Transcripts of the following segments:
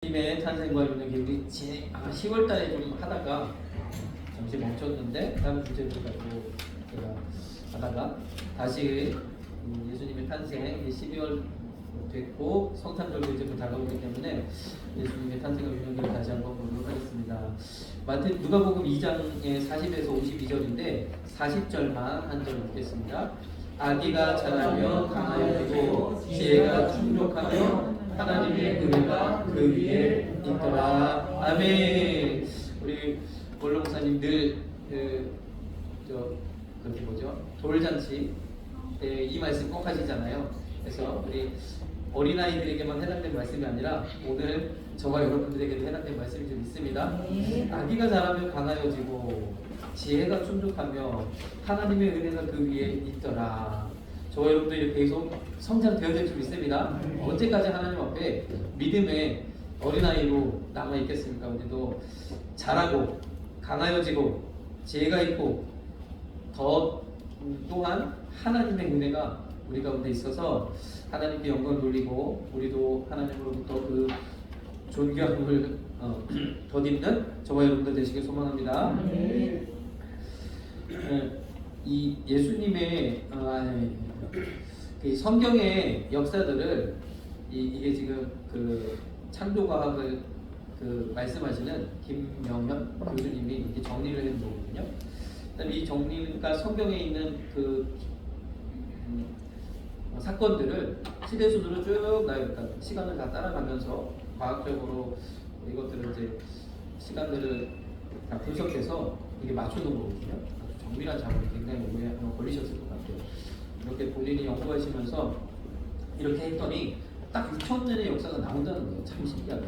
예수님의 탄생과 유년기 우리 10월 달에 좀 하다가 잠시 멈췄는데 다른 주제를 가지고 제가 하다가 다시 예수님의 탄생 12월 됐고 성탄절도 이제 다가오기 때문에 예수님의 탄생과 유년기를 다시 한번 보도록 하겠습니다. 누가복음 2장의 40에서 52절인데 40절만 한 절 읽겠습니다. 아기가 자라며 강하여지고 지혜가 충족하며 하나님의 은혜가 그 위에 있더라. 아멘. 우리 원로 목사님 늘 그렇게 뭐죠? 돌잔치 이 말씀 꼭 하시잖아요. 그래서 우리 어린아이들에게만 해당된 말씀이 아니라 오늘 저와 여러분들에게도 해당된 말씀이 좀 있습니다. 아기가 자라며 강하여지고 지혜가 충족하며 하나님의 은혜가 그 위에 있더라. 저와 여러분들이 계속 성장되어야 될 줄 믿습니다. 언제까지 하나님 앞에 믿음의 어린아이로 남아있겠습니까? 우리도 자라고 강하여지고 지혜가 있고 또한 하나님의 은혜가 우리 가운데 있어서 하나님께 영광을 돌리고 우리도 하나님으로부터 그 존귀함을 덧입는 저와 여러분들 되시길 소망합니다. 이 예수님의 그 성경의 역사들을 이게 지금 그 창조과학을 그 말씀하시는 김명현 교수님이 이렇게 정리를 해놓은 거거든요. 그다음에 이 정리가 성경에 있는 그 사건들을 시대 순으로 쭉 그러니까 시간을 다 따라가면서 과학적으로 이것들을 이제 시간들을 다 분석해서 이게 맞춰놓은 거거든요. 정밀한 작업이 굉장히 오래 걸리셨을 것 같아요. 이렇게 본인이 연구하시면서 이렇게 했더니 딱 6,000년의 역사가 나온다는 거예요. 참 신기하게.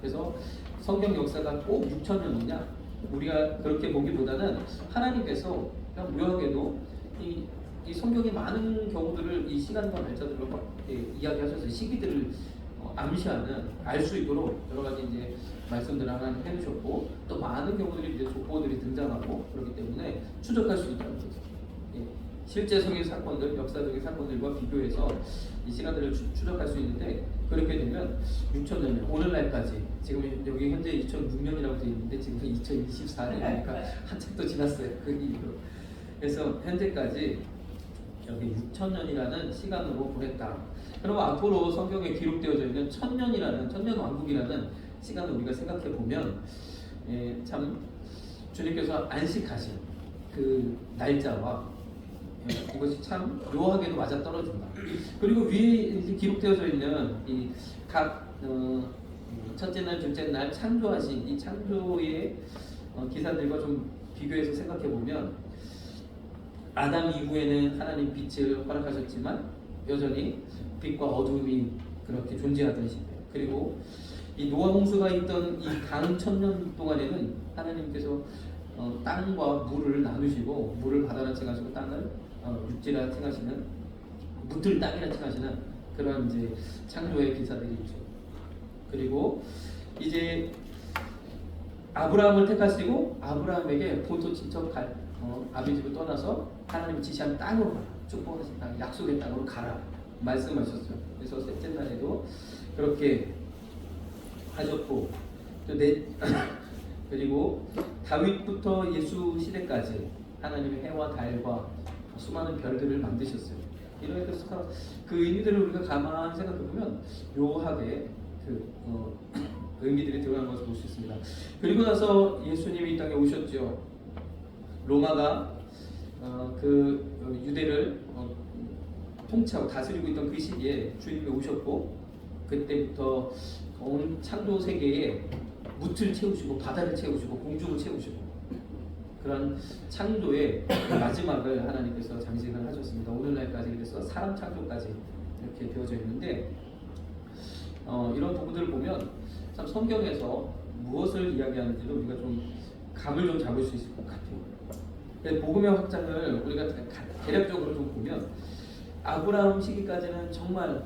그래서 성경 역사가 꼭 6,000년이냐? 우리가 그렇게 보기보다는 하나님께서 그냥 무효하게도 이 성경의 많은 경우들을 이 시간과 날짜들로 이야기하셔서 시기들을 암시하는 알 수 있도록 여러 가지 이제 말씀들을 하나님 해주셨고 또 많은 경우들이 이제 족보들이 등장하고 그렇기 때문에 추적할 수 있다는 거죠. 실제적인 사건들, 역사적인 사건들과 비교해서 이 시간들을 추적할 수 있는데 그렇게 되면 6,000년 오늘날까지 지금 여기 현재 2006년이라고 되어 있는데 지금 2024년이니까 한참 또 지났어요. 그 이후로. 그래서 현재까지 여기 6,000년이라는 시간으로 보냈다. 그럼 앞으로 성경에 기록되어져 있는 천년왕국이라는 시간을 우리가 생각해 보면 참 주님께서 안식하신 그 날짜와 이것이 참 묘하게도 맞아 떨어진다. 그리고 위에 기록되어져 있는 이 각 첫째 날, 둘째 날 창조하신 이 창조의 기사들과 좀 비교해서 생각해 보면 아담 이후에는 하나님 빛을 허락하셨지만 여전히 빛과 어둠이 그렇게 존재하던 시대. 그리고 이 노아 홍수가 있던 이 강 1,000년 동안에는 하나님께서 땅과 물을 나누시고 물을 바다라 칭하시고 땅을 육지라 칭하시는 묻을 땅이라 칭하시는 그런 이제 창조의 기사들이 있죠. 그리고 이제 아브라함을 택하시고 아브라함에게 본토 친척 아비집을 떠나서 하나님이 지시한 땅으로 가라. 축복하신 땅, 약속의 땅으로 가라. 말씀하셨어요. 그래서 셋째 날에도 그렇게 하셨고 그리고 다윗부터 예수 시대까지 하나님의 해와 달과 수많은 별들을 만드셨어요. 이런 그 의미들을 우리가 가만히 생각해보면 묘하게 의미들이 드러난 것을 볼 수 있습니다. 그리고 나서 예수님이 이 땅에 오셨죠. 로마가 그 유대를 통치하고 다스리고 있던 그 시기에 주님이 오셨고 그때부터 온 창조 세계에 묻을 채우시고 바다를 채우시고 공중을 채우시고 그런 창조의 마지막을 하나님께서 장식을 하셨습니다. 오늘날까지 그래서 사람 창조까지 이렇게 되어져 있는데 이런 부분들을 보면 참 성경에서 무엇을 이야기하는지도 우리가 좀 감을 좀 잡을 수 있을 것 같아요. 복음의 확장을 우리가 대략적으로 좀 보면 아브라함 시기까지는 정말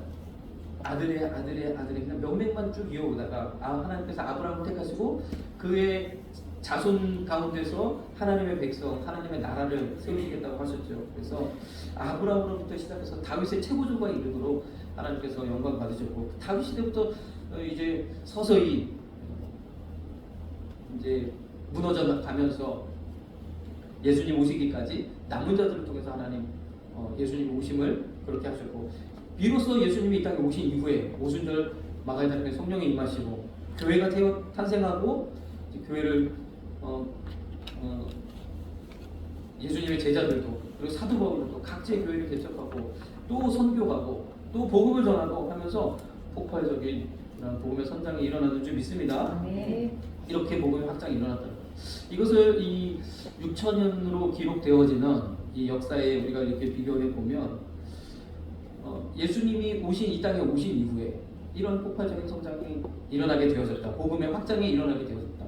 아들의 그냥 명맥만 쭉 이어오다가 하나님께서 아브라함을 택하시고 그의 자손 가운데서 하나님의 백성, 하나님의 나라를 세우시겠다고 하셨죠. 그래서 아브라함으로부터 시작해서 다윗의 최고조가 이르도록 하나님께서 영광 받으셨고, 다윗 시대부터 이제 서서히 이제 무너져 가면서 예수님 오시기까지 남은 자들을 통해서 하나님 예수님 오심을 그렇게 하셨고, 비로소 예수님이 이 땅에 오신 이후에 오순절 마가다락에 성령이 임하시고 교회가 탄생하고, 교회를 예수님의 제자들도, 그리고 사도 바울도 각지의 교회를 개척하고 또 선교하고 또 복음을 전하고 하면서 폭발적인 그런 복음의 선장이 일어나는 줄 믿습니다. 이렇게 복음의 확장이 일어났다. 이것을 이 6천년으로 기록되어지는 이 역사에 우리가 이렇게 비교해 보면 예수님이 이 땅에 오신 이후에 이런 폭발적인 성장이 일어나게 되어졌다. 복음의 확장이 일어나게 되어졌다.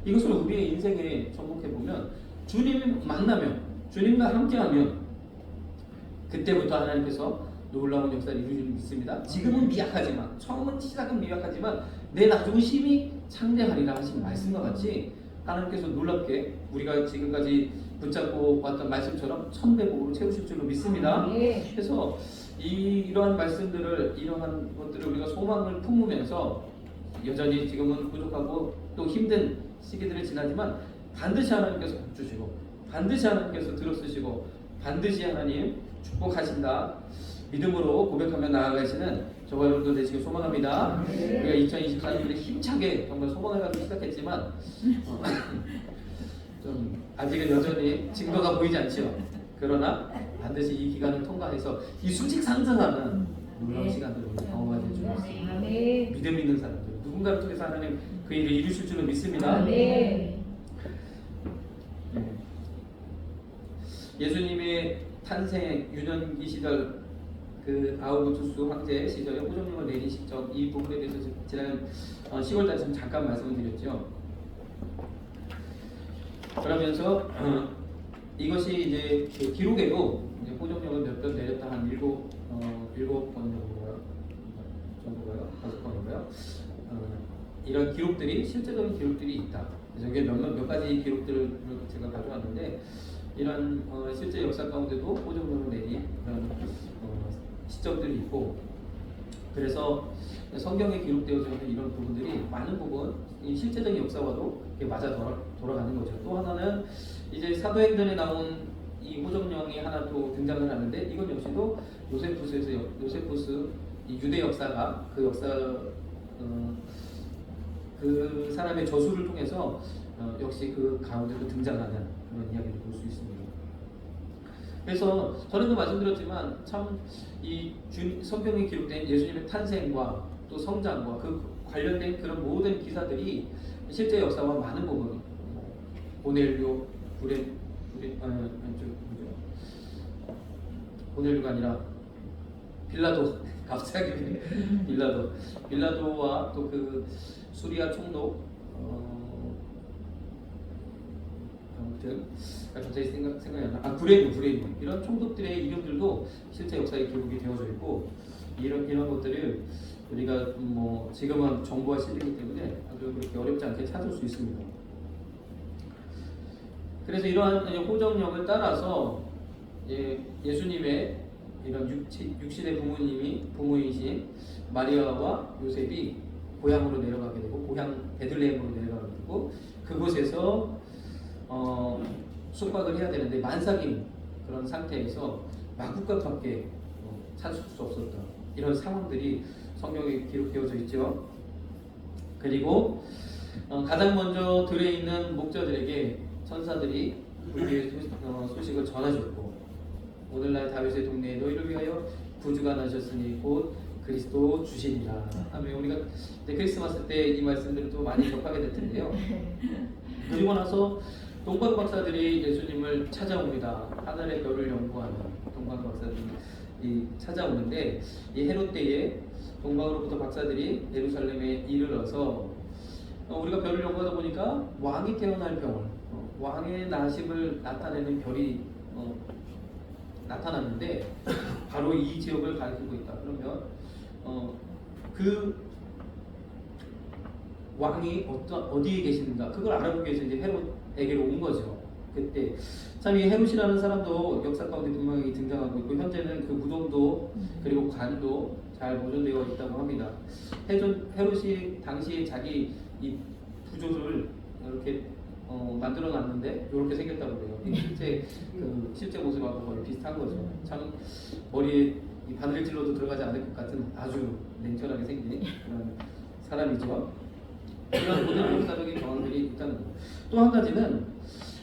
이것을 우리의 인생에 접목해 보면, 주님을 만나면, 주님과 함께하면 그때부터 하나님께서 놀라운 역사를 이루실 줄 믿습니다. 지금은 미약하지만, 처음은 시작은 미약하지만 내 나중은 심히 창대하리라 하신 말씀과 같이 하나님께서 놀랍게 우리가 지금까지 붙잡고 왔던 말씀처럼 천대복으로 채우실 줄로 믿습니다. 그래서 이러한 말씀들을, 이러한 것들을 우리가 소망을 품으면서 여전히 지금은 부족하고 또 힘든 시기들을 지나지만 반드시 하나님께서 복주시고, 반드시 하나님께서 들어쓰시고, 반드시 하나님 축복하신다 믿음으로 고백하며 나아가시는 저와 여러분들 되시길 소망합니다. 우리가 2024년에 힘차게 정말 소망을 가지고 시작했지만 좀 아직은 여전히 증거가 보이지 않죠. 그러나 반드시 이 기간을 통과해서 이 수직 상승하는 놀라운 시간들을 우리 경험하게 될 줄 믿습니다. 믿음 있는 사람들, 누군가를 통해서 하나님 그 일을 이루실 줄은 믿습니다. 예수님의 탄생 유년기 시절, 그 아우구투스 황제 시절에 호정령을 내린 시점, 이 부분에 대해서 지난 10월달에 좀 잠깐 말씀을 드렸죠. 그러면서 이것이 이제 기록에도 이제 호정령을 몇 번 내렸다, 한 7번 정도가요, 5번인가요? 이런 기록들이, 실제적인 기록들이 있다. 그래서 여기에 몇 가지 기록들을 제가 가져왔는데, 이런 실제 역사 가운데도 호정령을 내린 그런 시점들이 있고, 그래서 성경에 기록되어져 있는 이런 부분들이 많은 부분 이 실제적인 역사와도 맞아 돌아가는 거죠. 또 하나는 이제 사도행전에 나온 이 호정령이 하나 또 등장을 하는데, 이건 역시도 요세푸스 이 유대 역사가 그 역사 그 사람의 저술을 통해서 역시 그 가운데도 등장하는 그런 이야기를 볼 수 있습니다. 그래서 전에도 말씀드렸지만 참 이 성경에 기록된 예수님의 탄생과 또 성장과 그 관련된 그런 모든 기사들이 실제 역사와 많은 부분, 고넬료가 아니라 빌라도 갑자기 빌라도와 또 그 수리아 총독, 아무튼 갑자기 생각이 안 나. 브레이브 이런 총독들의 이름들도 실제 역사에 기록이 되어져 있고, 이런 것들을 우리가 뭐 지금은 정보와 시대이기 때문에 아주 그렇게 어렵지 않게 찾을 수 있습니다. 그래서 이러한 호정령을 따라서 예수님의 이런 육신의 부모이신 마리아와 요셉이 고향으로 내려가게 되고, 고향 베들레헴으로 내려가게 되고, 그곳에서 숙박을 해야 되는데 만삭인 그런 상태에서 마구간밖에 찾을 수 없었다. 이런 상황들이 성경에 기록되어져 있죠. 그리고 가장 먼저 들에 있는 목자들에게 천사들이 불의의 소식을 전해줬고, 오늘날 다윗의 동네에 너희를 위하여 구주가 나셨으니 곧 그리스도 주시니라 하며, 우리가 크리스마스 때 이 말씀들을 또 많이 접하게 될 텐데요. 그리고 나서 동방 박사들이 예수님을 찾아옵니다. 하늘의 별을 연구하는 동방 박사들이 찾아오는데, 이 헤롯 때에 동방으로부터 박사들이 예루살렘에 이르러서 우리가 별을 연구하다 보니까 왕이 태어날 별, 왕의 나심을 나타내는 별이 나타났는데 바로 이 지역을 가리키고 있다. 그러면 그 왕이 어디에 계시는가 그걸 알아보기 위해서 이제 헤롯에게로 온 거죠. 그때 참 이 헤롯이라는 사람도 역사 가운데 분명히 등장하고 있고 현재는 그 무덤도 그리고 관도 잘 보존되어 있다고 합니다. 헤롯이 당시 자기 이 부조를 이렇게 만들어 놨는데 이렇게 생겼다고 그래요. 실제 모습하고 거의 비슷한 거죠. 참 머리에 이 바늘을 찔러도 들어가지 않을 것 같은 아주 냉철하게 생긴 그런 사람이죠. 이런 모든 역사적인 경험들이 있다는 거. 또 한 가지는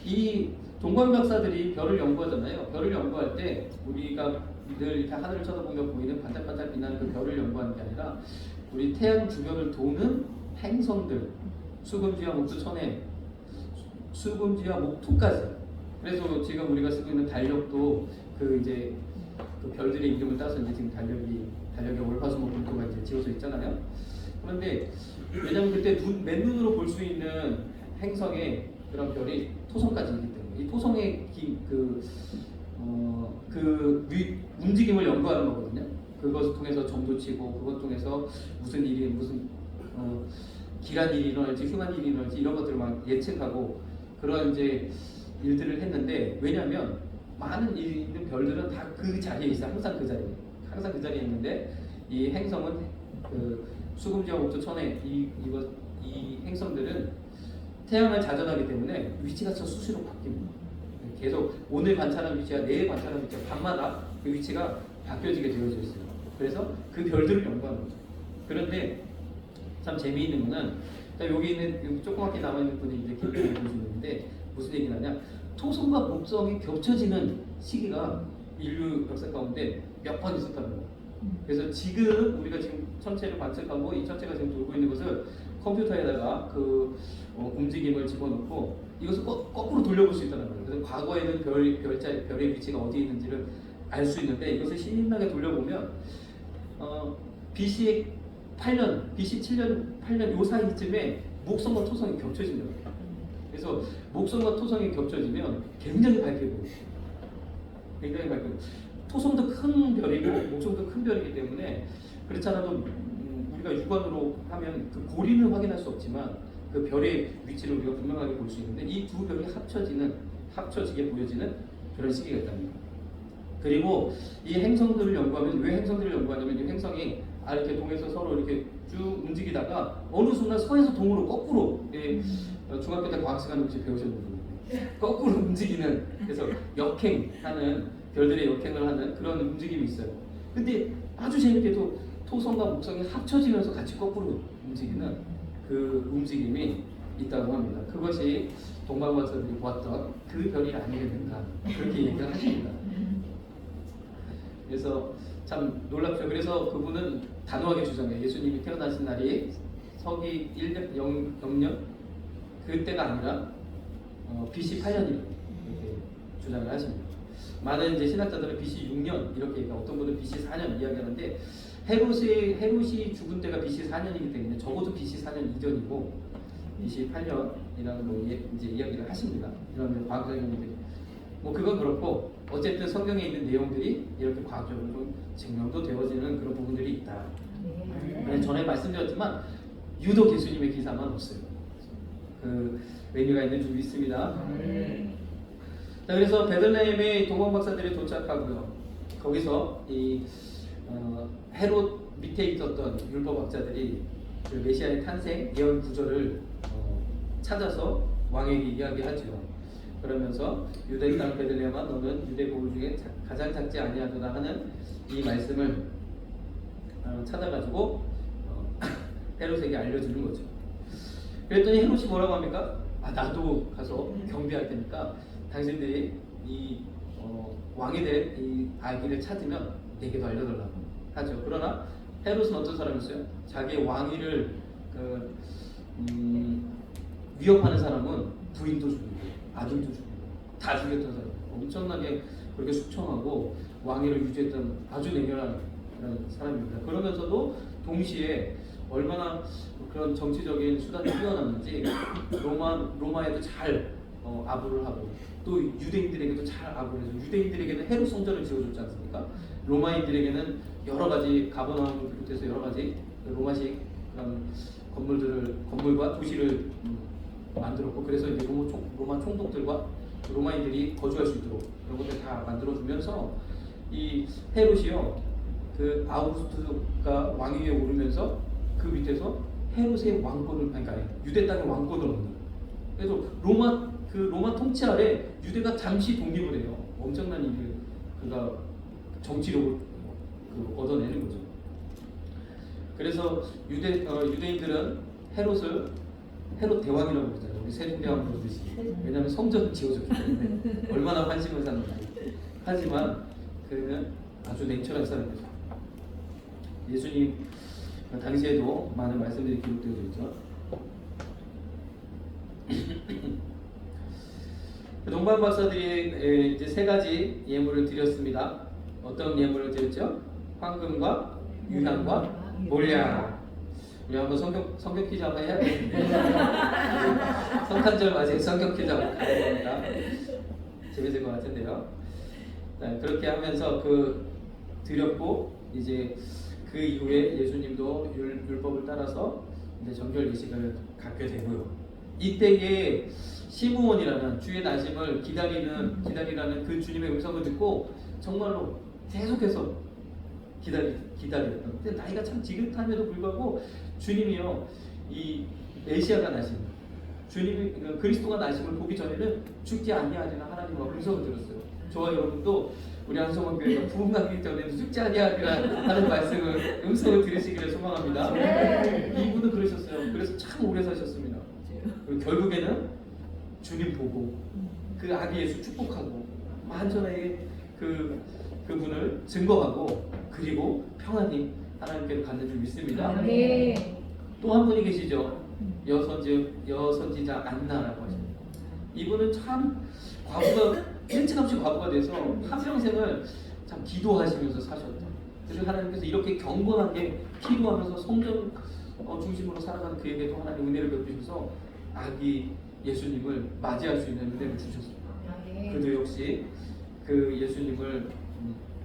이 동방 박사들이 별을 연구하잖아요. 별을 연구할 때 우리가 늘 이렇게 하늘을 쳐다보며 보이는 반짝반짝 빛나는 그 별을 연구하는 게 아니라 우리 태양 주변을 도는 행성들, 수금지와 목주, 천해, 수금지와 목토까지. 그래서 지금 우리가 쓰고 있는 달력도 그 이제 그 별들의 이름을 따서 이제 지금 달력에 월화수목금토가 이제 지어져 있잖아요. 그런데 왜냐하면 그때 맨눈으로 볼 수 있는 행성의 그런 별이 토성까지 있기 때문에 이 토성의 움직임을 연구하는 거거든요. 그것을 통해서 점도치고 그것 통해서 무슨 일이 기란 일이 일어날지 흉한 일이 일어날지 이런 것들을 막 예측하고 그런 이제 일들을 했는데 왜냐하면 많은 일이 있는 별들은 다 그 자리에 있어 항상 그 자리에 있는데 이 행성은 그 수금지와 목토, 천해 이 행성들은 태양을 자전하기 때문에 위치가 수시로 바뀝니다. 계속 오늘 관찰한 위치와 내일 관찰한 위치가 밤마다 그 위치가 바뀌어지게 되어져 있어요. 그래서 그 별들을 연구하는 거죠. 그런데 참 재미있는 거는 여기 조그맣게 남아있는 분이 이제 기록해 보시는데 무슨 얘기를 하냐 토성과 목성이 겹쳐지는 시기가 인류 역사 가운데 몇 번 있었다는 거예요. 그래서 지금 우리가 지금 천체를 관측하고 이 천체가 지금 돌고 있는 것을 컴퓨터에다가 그 움직임을 집어넣고 이것을 거꾸로 돌려볼 수 있다는 거예요. 그래서 과거에는 별의 위치가 어디에 있는지를 알 수 있는데 이것을 신나게 돌려보면 BC 8년, BC 7년, 8년 요 사이쯤에 목성과 토성이 겹쳐진다고 해요. 그래서 목성과 토성이 겹쳐지면 굉장히 밝게 보여요. 굉장히 밝게 보여요. 토성도 큰 별이고 목성도 큰 별이기 때문에 그렇지 않아도 우리가 육안으로 하면 그 고리는 확인할 수 없지만 그 별의 위치를 우리가 분명하게 볼 수 있는데 이 두 별이 합쳐지게 보여지는 그런 시기가 있답니다. 그리고 이 행성들을 연구하면 왜 행성들을 연구하냐면 이 행성이 이렇게 동에서 서로 이렇게 쭉 움직이다가 어느 순간 서에서 동으로 거꾸로 중학교 때 과학 시간에 혹시 배우셨는데 거꾸로 움직이는 그래서 역행하는 별들의 역행을 하는 그런 움직임이 있어요. 근데 아주 재밌게도 토성과 목성이 합쳐지면서 같이 거꾸로 움직이는 그 움직임이 있다고 합니다. 그것이 동방박사들이 보았던 그 별이 아니겠는가 그렇게 얘기를 하십니다. 그래서 참 놀랍죠. 그래서 그분은 단호하게 주장해요. 예수님이 태어나신 날이 서기 1년 0년 그때가 아니라 BC 8년이라고 이렇게 주장을 하십니다. 많은 이제 신학자들은 BC 6년 이렇게 얘기하고 어떤 분은 BC 4년 이야기하는데 헤롯이 죽은 때가 BC 4년이기 때문에 적어도 BC 4년 이전이고 BC 8년이라는 뭐 이제 이야기를 하십니다. 이런 과학적인 얘기들. 뭐 그건 그렇고 어쨌든 성경에 있는 내용들이 이렇게 과학적으로 좀 증명도 되어지는 그런 부분들이 있다. 전에 말씀드렸지만 유독 예수님의 기사만 없어요. 그 의미가 있는 줄 믿습니다. 자, 그래서 베들레헴에 동방 박사들이 도착하고요. 거기서 이 헤롯 밑에 있었던 율법학자들이 그 메시아의 탄생 예언 구절을 찾아서 왕에게 이야기하죠. 그러면서 유대 땅 베들레헴아 너는 유대 보물 중에 가장 작지 아니하도다 하는 이 말씀을 찾아가지고 헤롯에게 알려주는 거죠. 그랬더니 헤롯이 뭐라고 합니까? 나도 가서 경비할 테니까 당신들이 이 왕이 될 이 아기를 찾으면 내게도 알려달라고 하죠. 그러나 헤롯은 어떤 사람이었어요? 자기의 왕위를 위협하는 사람은 부인도 죽이고 아들도 죽이고 다 죽였던 사람. 엄청나게 그렇게 숙청하고 왕위를 유지했던 아주 냉혈한 그런 사람입니다. 그러면서도 동시에 얼마나 그런 정치적인 수단이 뛰어났는지 로마에도 잘 아부를 하고 또 유대인들에게도 잘 아부를 해서 유대인들에게는 헤롯 성전을 지어줬지 않습니까? 로마인들에게는 여러 가지 가버나움을 비롯해서 여러 가지 로마식 그런 건물과 도시를 만들었고, 그래서 이제 로마 총독들과 로마인들이 거주할 수 있도록 그런 것들 다 만들어주면서 이 헤롯이요, 그 아우구스투스가 왕위에 오르면서 그 밑에서 헤롯의 왕권을, 그러니까 유대 땅의 왕권을 얻는. 그래서 로마 통치 아래 유대가 잠시 독립을 해요. 엄청난 일을 그가 정치력을 얻어내는 거죠. 그래서 유대인들은 헤롯 대왕이라고 그러잖아요. 우리 세종대왕 그러듯이. 왜냐하면 성전을 지어줬기 때문에 얼마나 환심을 사는지. 하지만 그는 아주 냉철한 사람이죠. 예수님 당시에도 많은 말씀들이 기록되어 있죠. 동방 박사들이 이제 세 가지 예물을 드렸습니다. 어떤 예물을 드렸죠? 황금과 유향과 몰약. 우리 한번 성경 퀴즈 한번 해야겠는데. 성탄절 맞이에 성경 퀴즈 한번 가야 됩니다. 재밌을 것 같은데요. 네, 그렇게 하면서 드렸고, 이제 그 이후에 예수님도 율법을 따라서 이제 정결 예식을 갖게 되고요. 이때에 시므온이라는 주의 나심을 기다리라는 그 주님의 음성을 듣고 정말로 계속해서 기다렸던. 근데 나이가 참 지긋함에도 불구하고 주님이요, 이 메시아가 나심, 주님이 그리스도가 나심을 보기 전에는 죽지 아니하리라 하나님과 음성을 들었어요. 저와 여러분도 우리 한성원 교회가 부흥하기 전에는 죽지 아니하리라 하는 음성을 들으시기를 소망합니다. 이분은 그러셨어요. 그래서 참 오래 사셨습니다. 그리고 결국에는 주님 보고 그 아기 예수 축복하고 만전하게 그분을 증거하고, 그리고 평안히 하나님께로 갔는 줄 믿습니다. 또 한 분이 계시죠. 여선지자 안나라고 하십니다. 이분은 참 일찌감치 과부가 돼서 한평생을 참 기도하시면서 사셨다. 그래서 하나님께서 이렇게 경건하게 기도하면서 성전 중심으로 살아가는 그에게도 하나님 은혜를 베푸셔서 아기 예수님을 맞이할 수 있는 은혜를 주셨습니다. 그도 역시 그 예수님을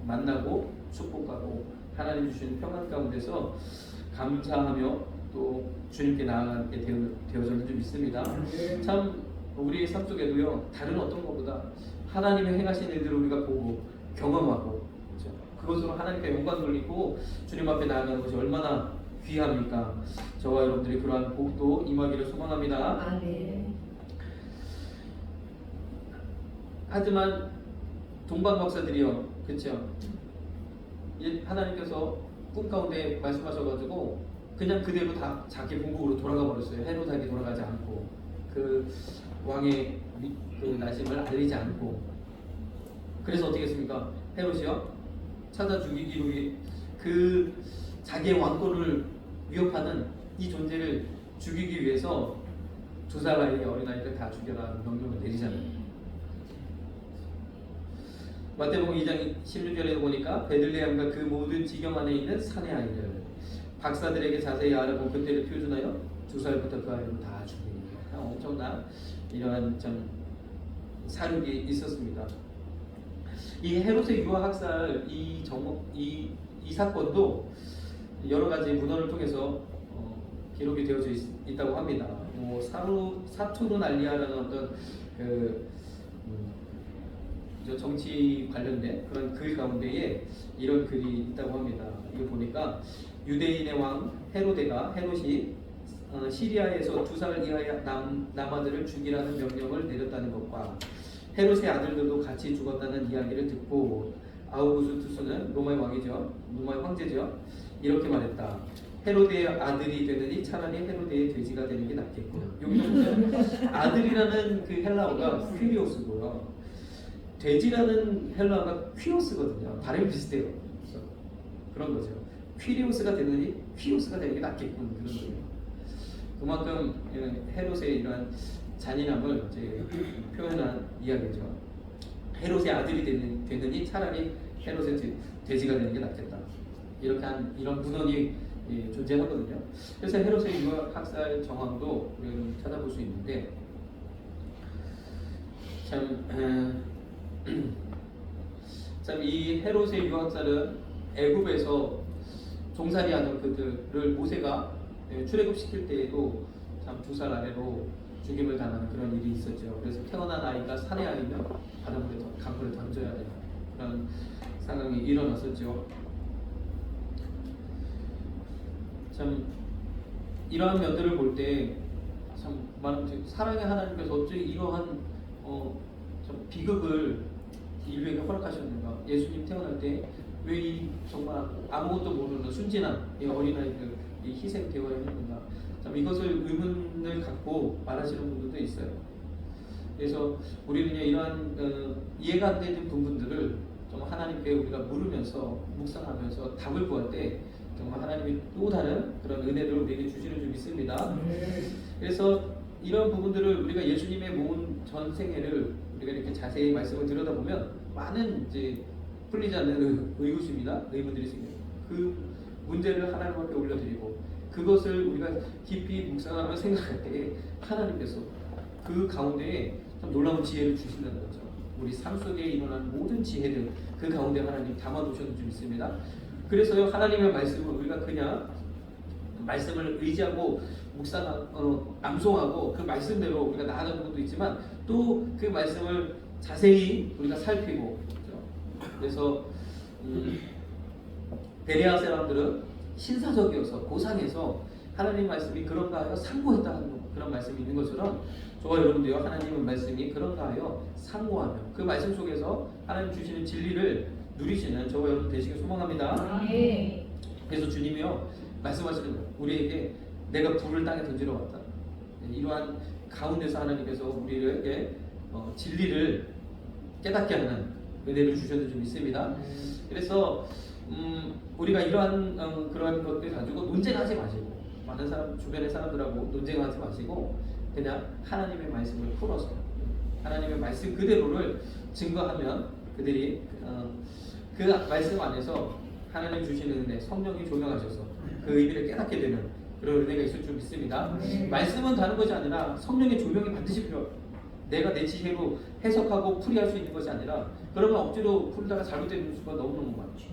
만나고 축복하고 하나님 주시는 평안 가운데서 감사하며 또 주님께 나아가게 되어졌는 줄 믿습니다. 참 우리의 삶 속에도요, 다른 어떤 것보다 하나님의 행하신 일들을 우리가 보고 경험하고, 그렇죠? 그것으로 하나님께 영광 돌리고 주님 앞에 나아가는 것이 얼마나 귀합니까? 저와 여러분들이 그러한 복도 임하기를 소망합니다. 하지만 동방 박사들이요, 그렇죠? 하나님께서 꿈 가운데 말씀하셔가지고 그냥 그대로 다 자기 본국으로 돌아가 버렸어요. 헤롯에게 돌아가지 않고, 그 왕의 그 나심을 알리지 않고. 그래서 어떻게 했습니까? 헤롯이요, 찾아 죽이기로 그 자기의 왕권을 위협하는 이 존재를 죽이기 위해서 2살 나이의 어린아이들 다 죽여라 명령을 내리잖아요. 마태복음 2장 16절에 보니까 베들레헴과 그 모든 지경 안에 있는 산의 아이들 박사들에게 자세히 알아본 그때를 표준하여 2살부터 그 아이를 다 죽이니. 엄청난 이러한 참 사륙이 있었습니다. 이 헤롯의 유아 학살 이 사건도 여러 가지 문헌을 통해서 기록이 되어져 있다고 합니다. 사투르 날리아라는 어떤 정치 관련된 그런 글 가운데에 이런 글이 있다고 합니다. 이거 보니까 유대인의 왕 헤롯이 시리아에서 2살 이하의 남아들을 죽이라는 명령을 내렸다는 것과 헤롯의 아들들도 같이 죽었다는 이야기를 듣고 아우구스투스는 로마의 왕이죠. 로마의 황제죠. 이렇게 말했다. 헤로데의 아들이 되느니 차라리 헤로데의 돼지가 되는 게 낫겠고. 여기서 보면 아들이라는 그 헬라어가 퀴리오스고요. 돼지라는 헬라어가 퀴오스거든요. 발음이 비슷해요. 그런 거죠. 퀴리오스가 되느니 퀴오스가 되는 게 낫겠군. 그런 거예요. 그만큼 헤롯의 이러한 잔인함을 이제 표현한 이야기죠. 헤롯의 아들이 되느니 차라리 헤롯의 돼지가 되는 게 낫겠다. 이런 문헌이 존재하거든요. 그래서 헤롯의 유아 학살 정황도 우리는 찾아볼 수 있는데 참 이 헤롯의 유아 학살은 애굽에서 종살이하던 그들을 모세가 출애굽 시킬 때에도 참 2살 아래로 죽임을 당하는 그런 일이 있었죠. 그래서 태어난 아이가 산의 아이면 바닷물에 강물에 던져야 되는 그런 상황이 일어났었죠. 참 이러한 면들을 볼 때 참 많은 사랑의 하나님께서 어찌 이러한 참 비극을 인류에게 허락하셨는가? 예수님 태어날 때 왜 이 정말 아무것도 모르는 순진한 이 어린아이들이 희생되어야 했는가? 참 이것을 의문을 갖고 말하시는 분들도 있어요. 그래서 우리는 이러한 이해가 안 되는 부분들을 좀 하나님께 우리가 물으면서 묵상하면서 답을 구할 때 정말 하나님이 또 다른 그런 은혜를 우리에게 주시는 줄 믿습니다. 그래서 이런 부분들을 우리가 예수님의 모은 전생애를 우리가 이렇게 자세히 말씀을 들여다보면 많은 이제 풀리지 않는 의구심이나 의문들이 생겨요. 그 문제를 하나님 앞에 올려드리고 그것을 우리가 깊이 묵상하며 생각할 때 하나님께서 그 가운데에 참 놀라운 지혜를 주신다는 거죠. 우리 삶 속에 일어나는 모든 지혜들 그 가운데 하나님 담아두셨는 줄 믿습니다. 그래서요 하나님의 말씀을 우리가 그냥 말씀을 의지하고 암송하고 그 말씀대로 우리가 나아가는 것도 있지만 또 그 말씀을 자세히 우리가 살피고 그렇죠? 그래서 베레아 사람들은 신사적이어서 고상해서 하나님 말씀이 그런가 하여 상고했다는 그런 말씀이 있는 것처럼 저와 여러분도요 하나님의 말씀이 그런가 하여 상고하며 그 말씀 속에서 하나님 주시는 진리를 누리시는 저와 여러분 되시길 소망합니다. 그래서 주님이요 말씀하시는 우리에게 내가 불을 땅에 던지러 왔다. 이러한 가운데서 하나님께서 우리에게 진리를 깨닫게 하는 은혜를 주셨는지 믿습니다. 그래서 우리가 이러한 그러한 것들 가지고 논쟁하지 마시고 많은 사람 주변의 사람들하고 논쟁하지 마시고 그냥 하나님의 말씀을 풀어서 하나님의 말씀 그대로를 증거하면 그들이 그 말씀 안에서 하나님 주시는 은혜 성령이 조명하셔서 그 의미를 깨닫게 되는 그런 은혜가 있을 줄 믿습니다. 말씀은 다른 것이 아니라 성령의 조명이 반드시 필요해요. 내가 내 지혜로 해석하고 풀이할 수 있는 것이 아니라 그러면 억지로 풀다가 잘못되는 수가 너무너무 많죠.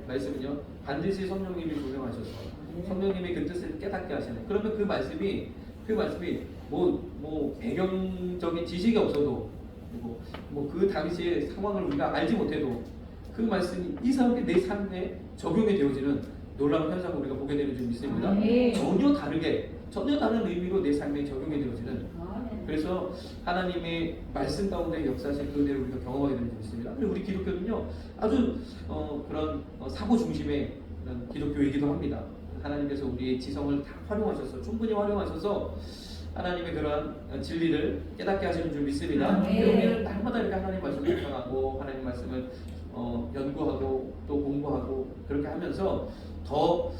말씀은요 반드시 성령님이 조명하셔서 성령님이 그 뜻을 깨닫게 하시는 그러면 그 말씀이 뭐 배경적인 지식이 없어도 그리고 뭐 그 당시의 상황을 우리가 알지 못해도 그 말씀이 이 사람의 내 삶에 적용이 되어지는 놀라운 현상을 우리가 보게 되는 줄 믿습니다. 전혀 다른 의미로 내 삶에 적용이 되어지는 그래서 하나님의 말씀 가운데 역사하신 그 은혜를 우리가 경험하게 되는 줄 믿습니다. 그리고 우리 기독교는요 아주 그런 사고 중심의 그런 기독교이기도 합니다. 하나님께서 우리의 지성을 다 활용하셔서 충분히 활용하셔서 하나님의 그러한 진리를 깨닫게 하시는 줄 믿습니다. 우리는 날마다 이렇게 하나님 말씀을 묵상하고 하나님 말씀을 연구하고 또 공부하고 그렇게 하면서 더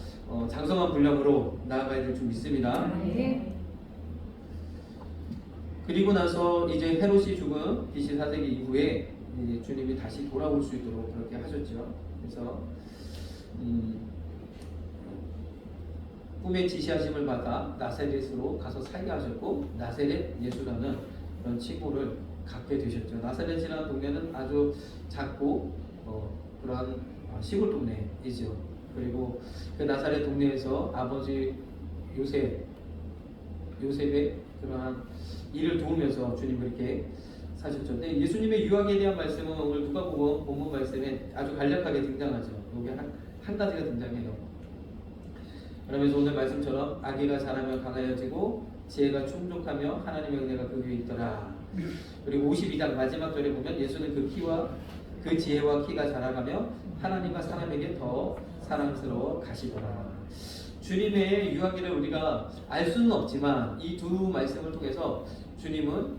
장성한 분량으로 나아가야 될 줄 믿습니다. 그리고 나서 이제 헤롯이 죽은 BC 4세기 이후에 주님이 다시 돌아올 수 있도록 그렇게 하셨죠. 그래서 꿈의 지시하심을 받아 나사렛으로 가서 살게 하셨고 나사렛 예수라는 그런 칭호를 갖게 되셨죠. 나사렛이라는 동네는 아주 작고 그러한 시골 동네이죠. 그리고 그 나사렛 동네에서 아버지 요셉의 그러한 일을 도우면서 주님을 이렇게 사셨죠. 근데 예수님의 유학에 대한 말씀은 오늘 누가복음 본문 말씀에 아주 간략하게 등장하죠. 여기 한 가지가 등장해요. 그러면서 오늘 말씀처럼 아기가 자라며 강하여지고 지혜가 충족하며 하나님의 은혜가 그 위에 있더라. 그리고 52장 마지막 절에 보면 예수는 그 키와 그 지혜와 키가 자라가며 하나님과 사람에게 더 사랑스러워 가시더라. 주님의 유학기를 우리가 알 수는 없지만 이 두 말씀을 통해서 주님은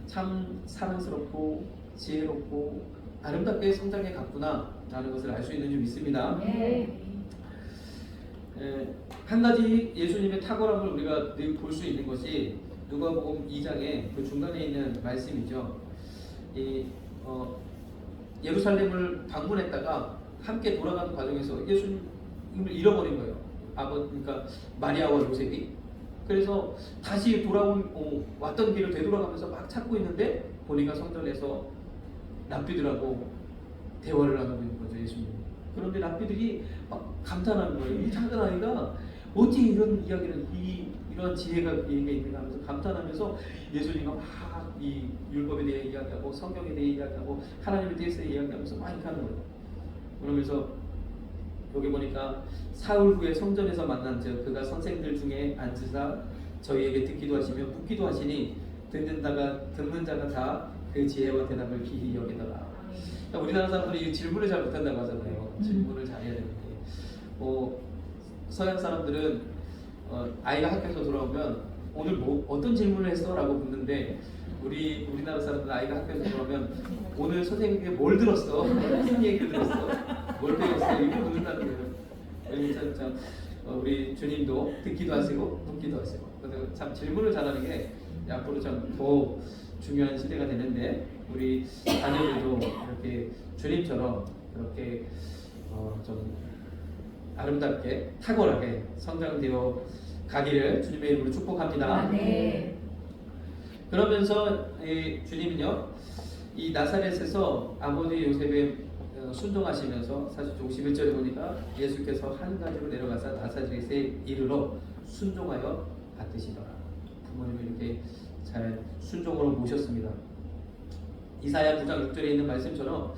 참 사랑스럽고 지혜롭고 아름답게 성장해 갔구나 라는 것을 알 수 있는 줄 믿습니다. 한 가지 예수님의 탁월함을 우리가 늘 볼 수 있는 것이 누가복음 2장의 그 중간에 있는 말씀이죠. 예루살렘을 방문했다가 함께 돌아가는 과정에서 예수님을 잃어버린 거예요. 그러니까 마리아와 요셉이. 그래서 다시 왔던 길을 되돌아가면서 막 찾고 있는데 보니까 성전에서 랍비들하고 대화를 나누고 있는 거죠, 예수님. 그런데 랍비들이 막 감탄하는 거예요. 이 작은 아이가 어떻게 이런 이야기를 이런 지혜가 있는가 하면서 감탄하면서 예수님과 막 이 율법에 대해 이야기하고 성경에 대해 이야기하고 하나님에 대해서 이야기하면서 막 이렇게 하는 거예요. 그러면서 여기 보니까 사흘 후에 성전에서 만난 즉 그가 선생들 중에 앉으사 저희에게 듣기도 하시며 묻기도 하시니 듣는 자가 다 그 지혜와 대답을 기이 여기더라. 그러니까 우리나라 사람들이 질문을 잘 못한다고 하잖아요. 질문을 잘 해야 되는데 서양 사람들은 아이가 학교에서 돌아오면 오늘 어떤 질문을 했어? 라고 묻는데 우리나라 사람들 아이가 학교에서 돌아오면 오늘 선생님께 뭘 들었어? 무슨 얘기를 들었어? 뭘 배웠어? 이렇게 묻는다는 거예요. 참 우리 주님도 듣기도 하시고 묻기도 하시고 그래서 참 질문을 잘하는 게 앞으로 참 더 중요한 시대가 되는데 우리 자녀들도 이렇게 주님처럼 이렇게 좀 아름답게 탁월하게 성장되어 가기를 주님의 이름으로 축복합니다. 네. 그러면서 주님은요 이 나사렛에서 아버지 요셉에 순종하시면서 사실 51절에 보니까 예수께서 한 가지로 내려가서 나사렛에 이르러 순종하여 받으시더라. 부모님을 이렇게 잘 순종으로 모셨습니다. 이사야 9장 6절에 있는 말씀처럼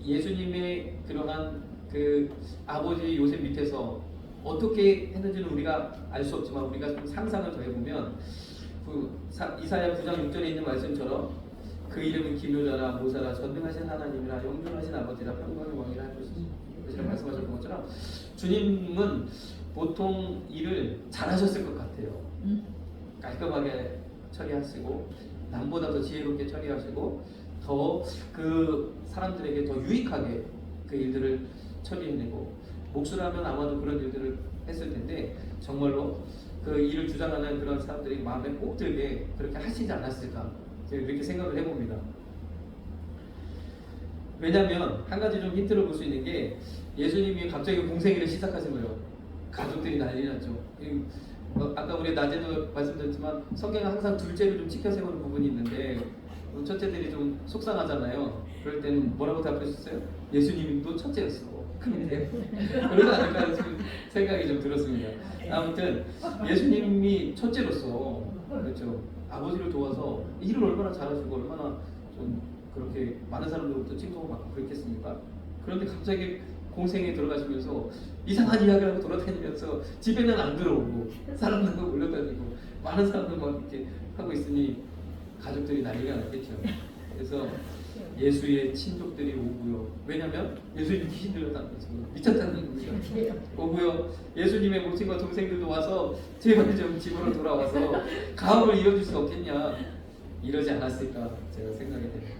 예수님의 그러한 그 아버지 요셉 밑에서 어떻게 했는지는 우리가 알 수 없지만 우리가 좀 상상을 더 해보면 이사야 9장 6절에 있는 말씀처럼 그 이름은 기묘자라 모사라 전능하신 하나님이라 영존하신 아버지라 평강의 왕이라 할 것이라 말씀하셨던 것처럼 주님은 보통 일을 잘하셨을 것 같아요. 깔끔하게 처리하시고 남보다 더 지혜롭게 처리하시고 더 그 사람들에게 더 유익하게 그 일들을 처리해내고 목수라면 아마도 그런 일들을 했을 텐데 정말로 그 일을 주장하는 그런 사람들이 마음에 꼭 들게 그렇게 하시지 않았을까 이렇게 생각을 해봅니다. 왜냐하면 한 가지 좀 힌트를 볼 수 있는 게 예수님이 갑자기 공생애를 시작하신 거예요. 가족들이 난리 났죠. 아까 우리 낮에도 말씀드렸지만 성경은 항상 둘째를 좀 치켜 세우는 부분이 있는데 첫째들이 좀 속상하잖아요. 그럴 때는 뭐라고 답하셨어요? 예수님도 첫째였어. 그런데 그러지 않을까 하는 생각이 좀 들었습니다. 아무튼 예수님이 첫째로서 그렇죠. 아버지를 도와서 일을 얼마나 잘하시고 얼마나 좀 그렇게 많은 사람들로부터 칭송을 받고 그랬겠습니까? 그런데 갑자기 공생에 들어가시면서 이상한 이야기를 하고 돌아다니면서 집에는 안 들어오고 사람들과 몰려다니고 많은 사람들 막 이렇게 하고 있으니 가족들이 난리가 났겠죠. 그래서 예수의 친족들이 오고요. 왜냐면 예수님 귀신 들렸다는 거죠. 미쳤다는 거죠. 오고요. 예수님의 모친과 동생들도 와서 제발 좀 집으로 돌아와서 가업을 이어줄 수 없겠냐 이러지 않았을까 제가 생각이 됩니다.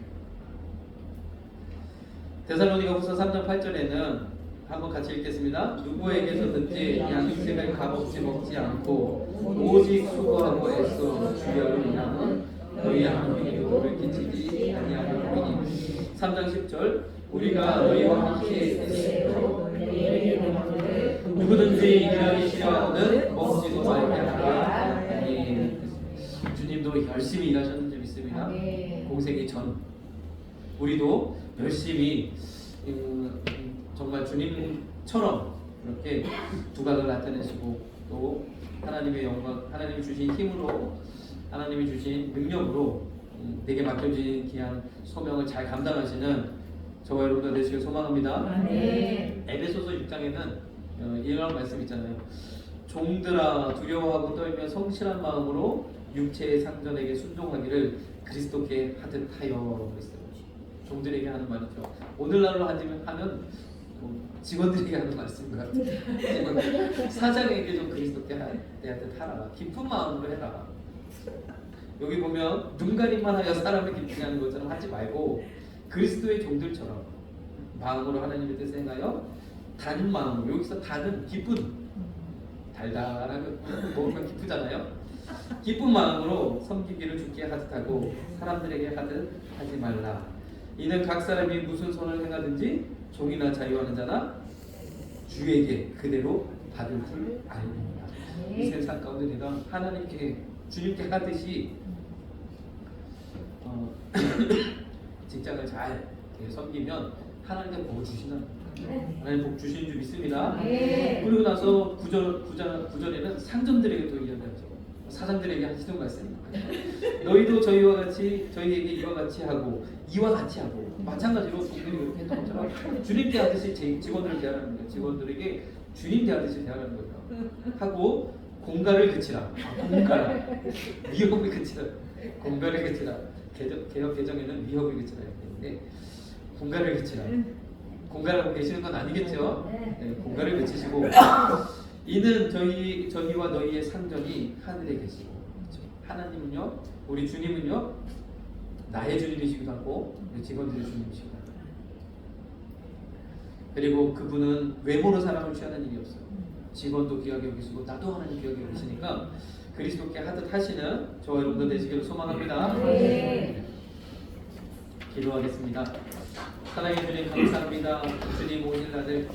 데살로니가후서 3장 8절에는 한번 같이 읽겠습니다. 누구에게서든지 양식을 값없이 먹지 않고 오직 수고하고 애써 주여를 인하면 너희 아무리 교를 끼치지 아니하리니 3장 10절 우리가 너희와 함께 있으므로 누구든지 일하기 싫어하거든 먹지도 말게 하라. 아멘. 주님도 열심히 일하셨는 줄 믿습니다. 공생이 전 우리도 열심히 정말 주님처럼 이렇게 두각을 나타내시고 또 하나님의 영광, 하나님이 주신 힘으로 하나님이 주신 능력으로 내게 맡겨진 귀한 소명을 잘 감당하시는 저와 여러분들 되시길 소망합니다. 에베소서 6장에는 이런 말씀 있잖아요. 종들아 두려워하고 떨며 성실한 마음으로 육체의 상전에게 순종하기를 그리스도께 하듯 하여 그랬어요. 종들에게 하는 말이죠. 오늘날로 하면 직원들에게 하는 말씀 같아요. 사장에게 좀 그리스도께 하듯 하라. 기쁜 마음으로 해라. 여기 보면 눈 가림만 하여 사람을 기쁘게 하는 것처럼 하지 말고 그리스도의 종들처럼 마음으로 하나님의 뜻을 행하여 단 마음으로 여기서 단은 기쁜 달달하게 먹으면 기쁘잖아요. 기쁜 마음으로 섬기기를 주께 하듯 하고 사람들에게 하듯 하지 말라. 이는 각 사람이 무슨 선을 행하든지 종이나 자유하는 자나 주에게 그대로 받을 줄 알립니다. 이 세상 가운데 내가 하나님께 주님께 하듯이 직장을 잘 섬기면 하나님께 복 주시는 하나님 복 주시는 줄 믿습니다. 네. 그리고 나서 구절에는 상점들에게 또 이야기하죠. 사장들에게 하시는 말씀입니다. 너희도 저희에게 이와 같이 하고 이와 같이 하고 마찬가지로 종들이 이렇게 했던 것처럼 주님 대하듯이 직원들을 대하라는 거예요. 직원들에게 주님 대하듯이 대하라는 거예요. 하고 공가를 그치라. 공가 위협을 그치라. 공가를 그치라. 개혁 개정에는 위협을 그치라 이렇게 있는데 공가를 그치라. 공가라고 계시는 건 아니겠죠? 네, 공가를 그치시고 이는 저희와 너희의 상전이 하늘에 계시고 그렇죠? 하나님은요 우리 주님은요 나의 주님이시기도 하고 우리 직원들의 주님이시기도 합니다. 그리고 그분은 외모로 사람을 취하는 일이 없어요. 직원도 귀하게 여기시고 나도 하나님 귀하게 여기시니까 그리스도께 하듯 하시는 저와 여러분들 되시기를 소망합니다. 네. 기도하겠습니다. 사랑해 주님 감사합니다. 주님 오실 날을